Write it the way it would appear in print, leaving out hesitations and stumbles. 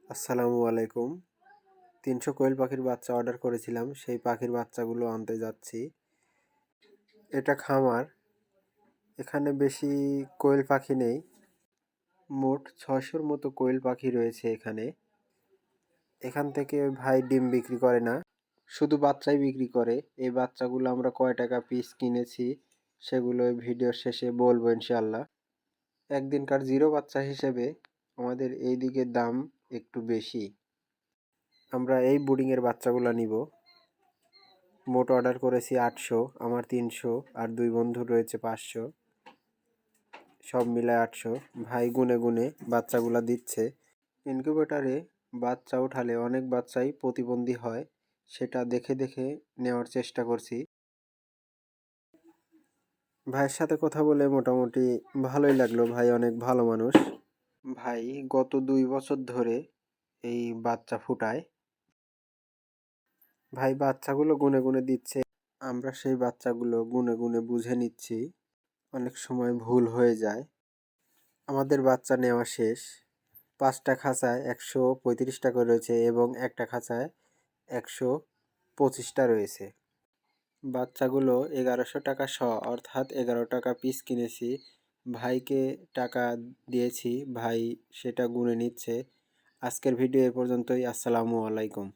আসসালামু আলাইকুম। ৩০০ কোয়েল পাখির বাচ্চা অর্ডার করেছিলাম, সেই পাখির বাচ্চাগুলো আনতে যাচ্ছি। এটা খামার, এখানে বেশি কোয়েল পাখি নেই। মোট ৬০০-র মতো কোয়েল পাখি রয়েছে এখানে। এখান থেকে ভাই ডিম বিক্রি করে না, শুধু বাচ্চাই বিক্রি করে। এই বাচ্চাগুলো আমরা কয় টাকা পিস কিনেছি সেগুলো এই ভিডিওর শেষে বলবো ইনশাআল্লাহ। একদিনকার জিরো বাচ্চা হিসেবে আমাদের এই দিকের দাম একটু বেশি। আমরা এই বুডিংয়ের বাচ্চাগুলো নিব। মোট অর্ডার করেছি ৮০০, আমার ৩০০ আর ২ বন্ধুর রয়েছে ৫০০, সব মিলায় ৮০০। ভাই গুনে গুনে বাচ্চাগুলা দিচ্ছে। ইনকিউবেটরে বাচ্চা উঠালে অনেক বাচ্চাই প্রতিবন্ধী হয়, সেটা দেখে দেখে নেওয়ার চেষ্টা করছি। ভাইয়ের সাথে কথা বলে মোটামুটি ভালোই লাগলো, ভাই অনেক ভালো মানুষ। ভাই গত ২ বছর ধরে এই বাচ্চা ফুটায়। ভাই বাচ্চাগুলো গুনে গুনে দিচ্ছে, আমরা সেই বাচ্চাগুলো গুনে গুনে বুঝে নিচ্ছি। অনেক সময় ভুল হয়ে যায়। আমাদের বাচ্চা নেওয়া শেষ। ৫টা খাঁচায় ১৩৫ টাকা রয়েছে এবং একটা খাঁচায় ১২৫টা রয়েছে। বাচ্চাগুলো ১১০০ টাকা শ, অর্থাৎ ১১ টাকা পিস কিনেছি। ভাইকে টাকা দিয়েছি, ভাই সেটা গুনে নিচ্ছে। আজকের ভিডিও এ পর্যন্তই। আসসালামু আলাইকুম।